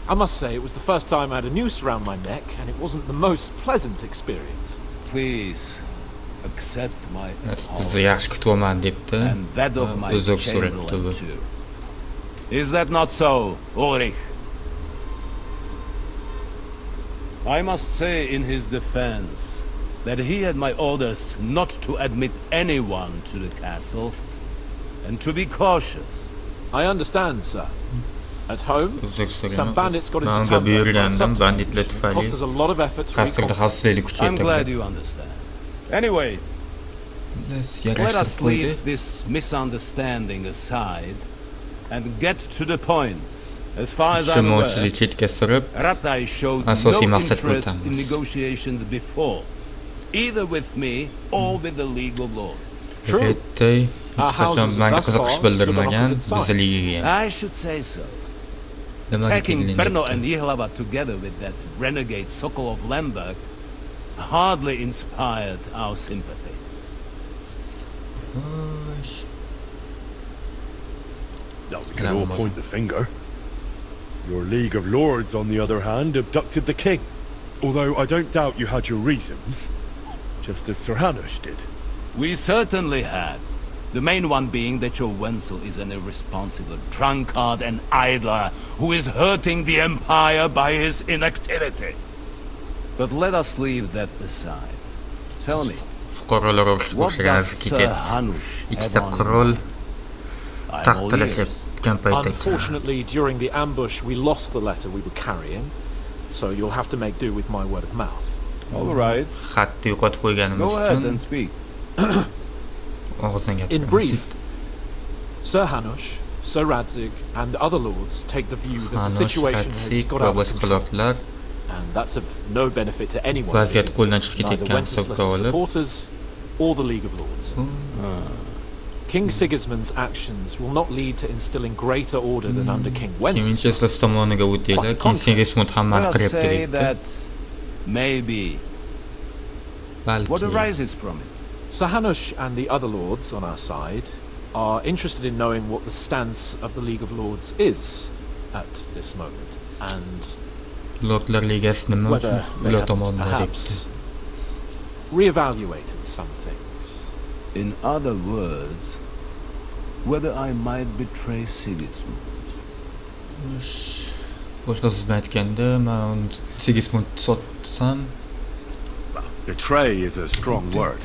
I must say, it was the first time I had a noose around my neck, and it wasn't the most pleasant experience. Please, accept my Bizni yaxshi kutolmadi debdi. and that of my Uzr chamberlain so'rabdi. too. Is that not so, Ulrich? I must say in his defense that he had my orders not to admit anyone to the castle and to be cautious. I understand, sir. At home, some bandits got into Manga town. buyurgandim, banditlar It tufayli cost us a lot of effort to qasrda reconquer. xavfsizlik I'm glad kuchaytirildi. you understand. Anyway, let us leave this misunderstanding aside and get to the point. As far as I'm aware, Tushunmovchilik chetga surib, Ratai showed asosiy no maqsadga interest in o'tamiz. negotiations before, either with me or with the League of Lords. Rattay hech qachon menga qiziqish bildirmagan, bizni ligaga. I should say so. Nimaga Attacking kelgan Brno debdi. and Yihlava together with that renegade Sokol of Lemberg hardly inspired our sympathy. Xo'sh. Now we can all point the finger. Your League of Lords, on the other hand, abducted the king. Although I don't doubt you had your reasons, just as Sir Hanush did. We certainly had. The main one being that your Wenzel is an irresponsible drunkard and idler who is hurting the Empire by his inactivity. But let us leave that aside. Tell me, Fuqarolar urushi what does boshlangan Sir ketdi. Hanush have Ikkita on qirol his mind? I'm all ears. taqtalashayotgan paytda. Unfortunately, during the ambush, we lost the letter we were carrying, so you'll have to make do with my word of mouth. All right. Xatni yo'qotib qo'yganimiz Go ahead uchun and speak. og'izdan In gapiramiz. brief, Sir Hanush, Sir Radzig, and other lords take the view that the Hanush, situation has Radzig got va out of boshqa control, lordlar and that's of no benefit to anyone, vaziyat qo'ldan chiqib neither ketayotganini Wenceslas's hisobga olib, supporters or the League of Lords. King Sigismund's actions will not lead to instilling greater order than under King King Wenceslas. Wenceslas tomoniga o'taylar, King Sigismund hammani Let us qiryapti say deyapti. that maybe. What Balki arises from it? Sir Hanush and the other lords on our side are interested in knowing what the stance of the League of Lords is at this moment, and Lordlar ligasi nima whether uchun they ular have tomonidan deyapti. perhaps reevaluated some things. In other words, whether I might betray Sigismund. Boshqa so'z bilan aytganda, men Sigismund sotsam, Betray is a strong word.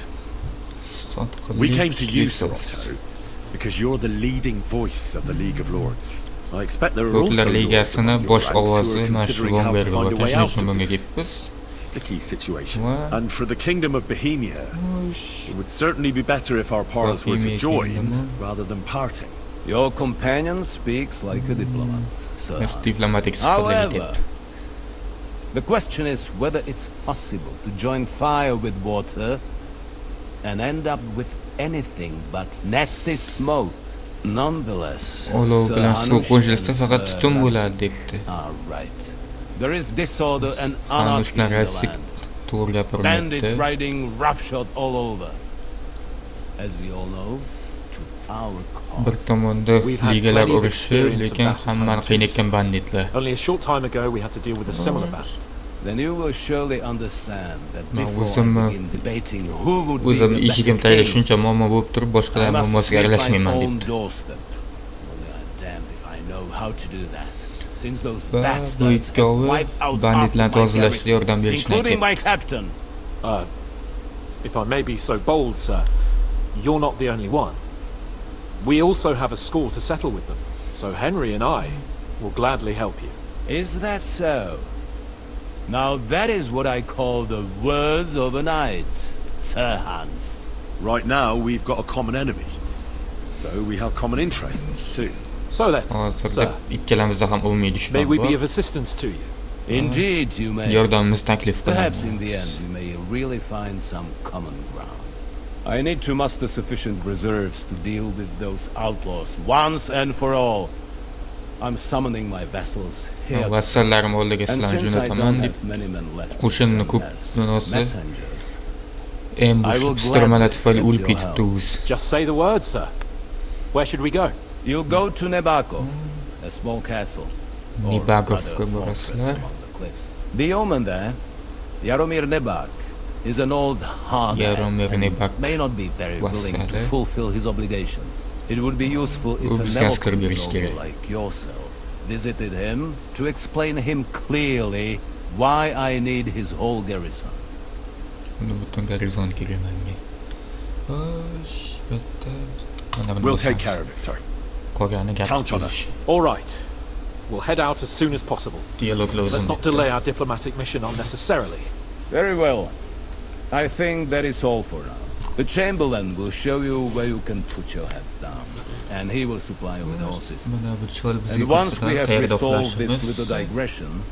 We came to you, Sir Otto, because you're the leading voice of the League of Lords. I expect there are also Lordlar lords ligasini among your bosh ranks who ovozi are mana shu considering how to berib find a way o'tgan. out Shuning uchun of bunga this kelibmiz. sticky situation. What? And for the Kingdom of Bohemia, it would certainly be better if our paths were to Bohemia join Kingdom. rather than parting. Your companion speaks like a diplomat, Sir Biz Hans. diplomatik suhbatga However, ketyapti. the question is whether it's possible to join fire with water and end up with anything but nasty smoke. Nonetheless, Olov Sir bilan suv Hanush qo'shilsa and faqat Sir tutun Radzig bo'ladi debdi. are right. There is disorder and Hanush anarchy bilan in the Radzig land. to'g'ri Bandits gapirmayapti. riding roughshod all over. As we all know, to our Bir cause. tomonda We've had ligalar plenty of urushi, experience of lekin battle hammani times qiynayotgan banditlar. Only a short time ago, we had to deal with a similar battle. Then you will surely understand that Ma before o'zim I begin debating who would be o'zim the eshigim better tagida king, shuncha muammo bo'lib turib, I boshqalar must muammosiga sweep my aralashmayman own debdi. doorstep. Only I'm damned if I know how to do that. Since those Va bu bastards have ikkovi wiped out banditlarni half of my tozalashga garrison, yordam berishini including my aytyapti. captain. If I may be so bold, sir, you're not the only one. We also have a score to settle with them, so Henry and I will gladly help you. Is that so? Now that is what I call the words of a knight, Sir Hans. Right now, we've got a common enemy. So we have common interests too. So then, Hozirda sir, ikkalamizda ham umumiy may dushman we be bor. of assistance to you? Indeed, you may. Yordamimiz taklif Perhaps in the qilamiz. end you may really find some common ground. I need to muster sufficient reserves to deal with those outlaws once and for all. I'm summoning my vassals here. Vassallarim oldiga And sizlarni since I jo'nataman don't deb have many men left to qo'shinni send ko'p as yo'nolsa messengers, ambush I will istirmalar gladly tufayli accept o'lib your ketibdi help. o'zi. Just say the word, sir. Where should we go? You'll go to Nebakov, a small castle. or Nebakovga rather fortress borasizlar. among the cliffs. The yeoman there, Yaromir Nebak, is an old hard Yaromir Nebak may not be very willing to vassali. fulfill his obligations. It would be useful if U a bizga askar Nemokan berish noble kerak. like yourself visited him to explain him clearly why I need his whole garrison. Uni butun garizon kerak menga. Xo'sh, bitta mana buni We'll take bo'lsa, care of it, sir. qolgani gap Count on us. kechish. All right. We'll head out as soon as possible. Dialog Let's lozim. not delay our diplomatic mission unnecessarily. Very well. I think that is all for now. The Chamberlain will show you where you can put your heads down, and he will supply you with horses. Mana bu chol bizga And once we have qayerda resolved this uxlashimiz, little digression,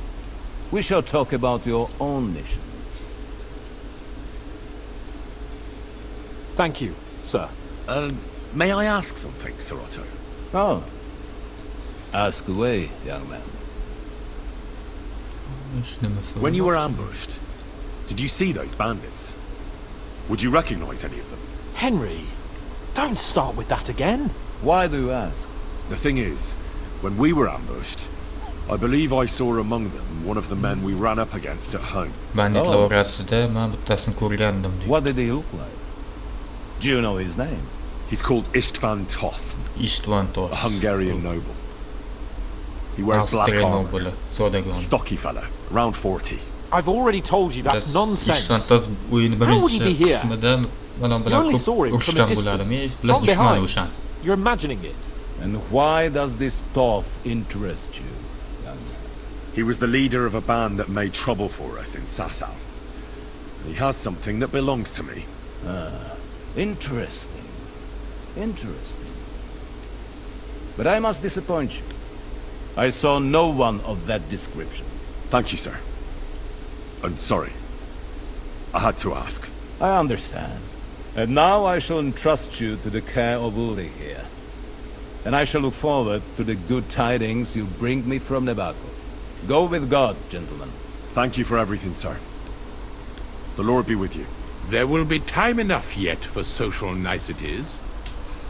we shall talk about your own mission. Thank you, sir. May I ask something, Sir Otto? Oh. Ask away, young man. When you were ambushed, did you see those bandits? Would you recognize any of them? Henry, don't start with that again. Why do you ask? The thing is, when we were ambushed, I believe I saw among them one of the men we ran up against at home. Banditlar orasida men bittasini ko'rgandim deydi. What did he look like? Do you know his name? He's called Istvan Toth, Ishtvan a Toth. Hungarian noble. He wears black Avstriya armor, nobili, zodagon. stocky fella, around 40. I've already told you that's nonsense. Ishtvan Toth o'yin How would he birinchi be here? qismida mana You bilan only ko'p saw him from a urushgan distance, bo'ladimi? from Bilas dushman behind. o'shan. You're imagining it. And why does this Toth interest you, young man? He was the leader of a band that made trouble for us in Sasau. He has something that belongs to me. Interesting. Interesting. But I must disappoint you. I saw no one of that description. Thank you, sir. I'm sorry. I had to ask. I understand. And now I shall entrust you to the care of Uli here. And I shall look forward to the good tidings you bring me from Nebakov. Go with God, gentlemen. Thank you for everything, sir. The Lord be with you. There will be time enough yet for social niceties.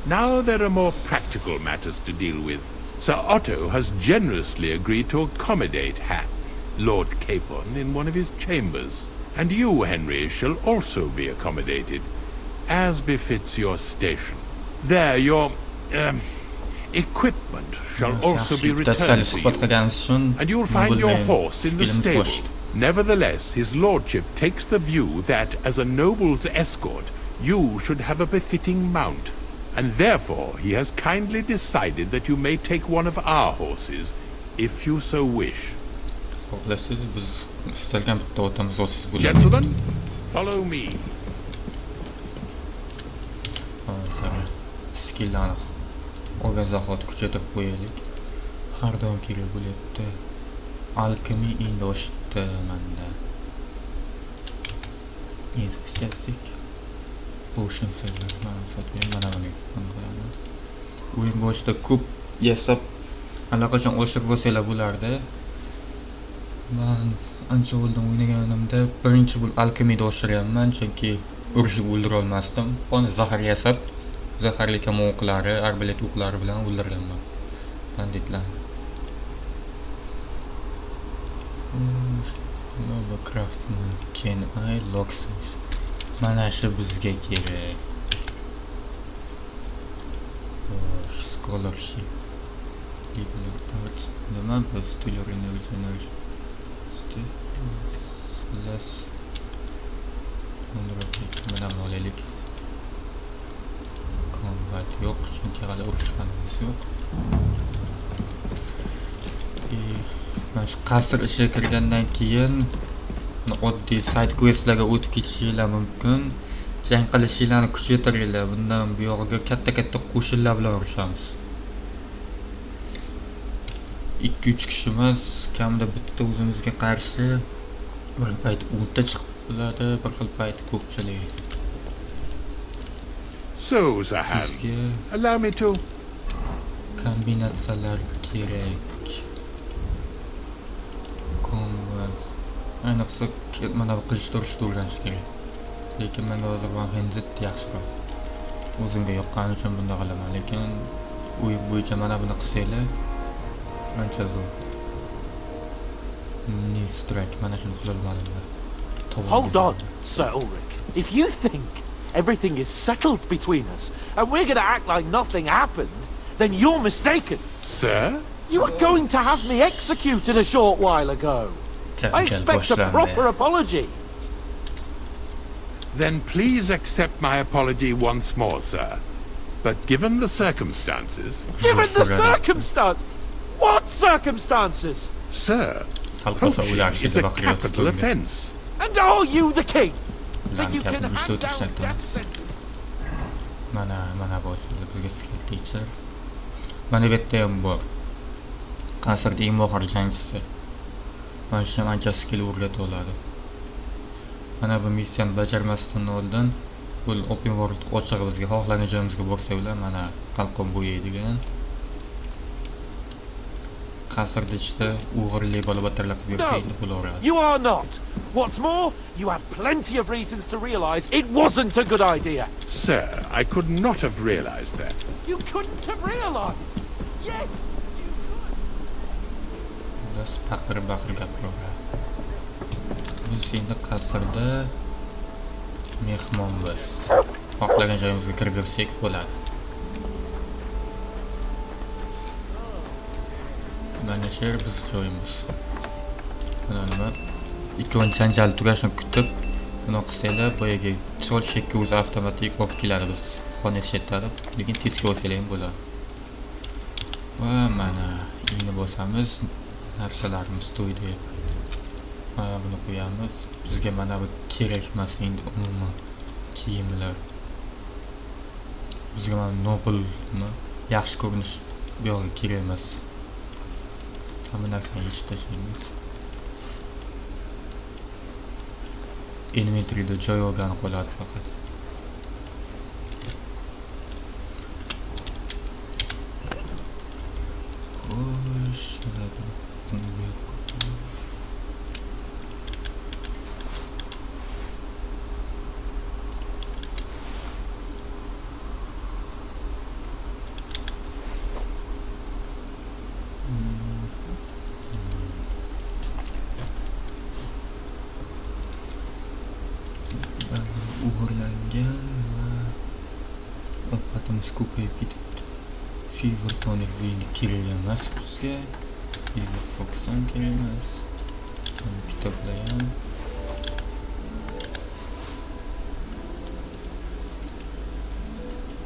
Now there are more practical matters to deal with. Sir Otto has generously agreed to accommodate Hack, Lord Capon, in one of his chambers. And you, Henry, shall also be accommodated, as befits your station. There, your equipment shall also be returned to you, and you will find your horse in the stable. Nevertheless, his lordship takes the view that, as a noble's escort, you should have a befitting mount, and therefore he has kindly decided that you may take one of our horses, if you so wish. Gentlemen, follow me. Skilllarni olgan zahoti kuchaytirib qo'yaylik. Har doim kerak bo'lyapti. Alchemy endi oshibdi menda. Instastik. Potion seller. Mana sotmayman, mana buni qo'yaman. O'yin boshida ko'p yasab allaqachon oshirib bo'lsalar bo'lardi. Men ancha oldin o'ynaganimda birinchi bo'lib alchemyda oshiryapman, chunki urushib o'ldira olmasdim. Ona zahar yasab, zaharli kamon o'qlari, arbalet o'qlari bilan o'ldirganman banditlarni. Nova craftsman can I locksmith. Mana shu bizga kerak. Scholarship. Nima biz to'lov generation. Less. Mana olaylik. Combat yo'q, chunki hali urushganimiz yo'q. Mana shu qasr ishiga kirgandan keyin oddiy side questlarga o'tib ketishinglar mumkin. Jang qilishinglarni kuchaytiringlar. Bundan buyog'iga katta qo'shinlar bilan urushamiz. 2-3 kishimiz kamida bitta o'zimizga qarshi bir payt o'nta chiqib bo'ladi, bir xil payt ko'pchilik. So, Zahan, allow me to... Kombinatsiyalar kerak. Kombas. Ayniqsa mana bu qilish turishni o'rganish kerak. Lekin menga hozir ham handit yaxshiroq. O'zimga yoqqani uchun bunday qilaman, lekin o'yin bo'yicha mana buni qilsanglar ancha zo'r. Strike mana shuni qilolmadim. Hold on, Sir Ulrich. If you think everything is settled between us and we're going to act like nothing happened, then you're mistaken. Sir? You were going to have me executed a short while ago. I expect a proper apology. Then please accept my apology once more, sir. But given the circumstances... Given the circumstance? What circumstances? Sir, poaching is a capital offence. And are you the king? Then you can hand down death sentence. Mana boshida bizga skill teacher. Mana bu yerda ham bor. Qasrda eng mohir jangchisi. Mana shu ham ancha skill o'rgatib oladi. Mana bu missiyani bajarmasdan oldin bu open world ochiq bizga xohlagan joyimizga borsak ular mana qalqon bo'yaydigan. Qasrda ichida o'g'irlik balobatlarlar qilib yursa bo'laveradi. You are not. What's more, you have plenty of reasons to realize it wasn't a good idea. Sir, I could not have realized that. You couldn't have realized. Yes, you could. Biz baqir gapiraveradi. Biz endi qasrda mehmonmiz. Xohlagan joyimizga kirib yursak bo'ladi. Mana shu yer biz joyimiz. Mana nima? Ikkovini janjal tugashini kutib, buni qilsanglar boyaga chol shekka o'zi avtomatik olib keladi biz. Xona shetadi, lekin tezga olsanglar ham bo'ladi. Va mana endi bosamiz, narsalarimiz to'ydi. Mana buni qo'yamiz. Bizga mana bu kerak emas endi umuman kiyimlar. Bizga mana nobilmi, yaxshi ko'rinish bu yoqqa kerak emas. Hamma narsani yechib tashlaymiz. Inventoryda joy olgani qoladi faqat. Xo'sh, mana bu o'g'irlangan va ovqatimiz ko'payib ketibdi. Fever tonic bo'yni kerak emas bizga. Fever fox ham kerak emas. Kitoblar ham.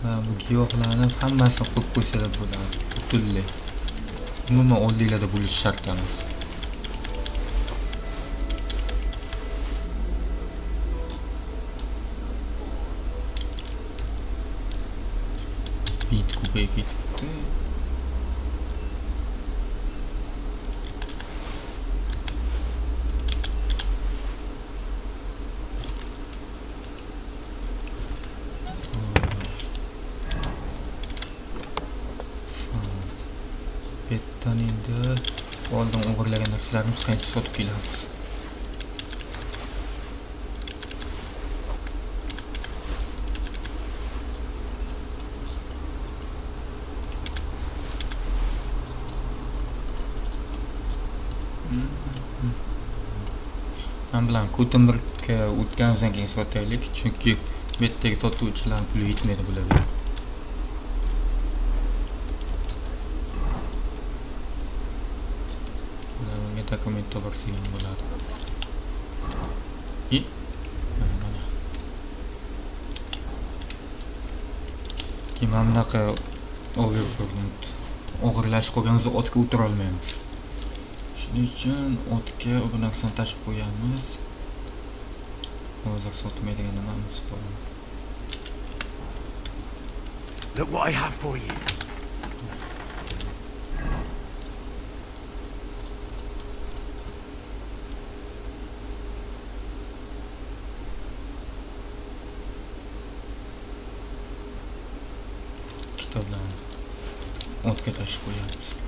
Va bu giyohlarni hammasini qo'yib qo'ysalar bo'ladi. Butunlay. Umuman oldinglarda bo'lishi shart emas. Bit ko'payib ketibdi. Betdan endi oldin o'g'irlagan narsalarimizni qaytib sotib kelamiz. Men bilan Kutmoqda o'tganimizdan keyin sotaylik, chunki bu yerdagi sotuvchilarning puli yetmaydi bularga. Bunga dokument topsak bo'ladi. Mana. Kim ham bunaqa o'g'irlash qolganimizda otga o'tira olmaymiz. Shuning uchun otga bu narsani tashib qo'yamiz. Hozir sotmaydigan nimamiz bor. Look what I have for you. kutmoqga tashib qo'yamiz.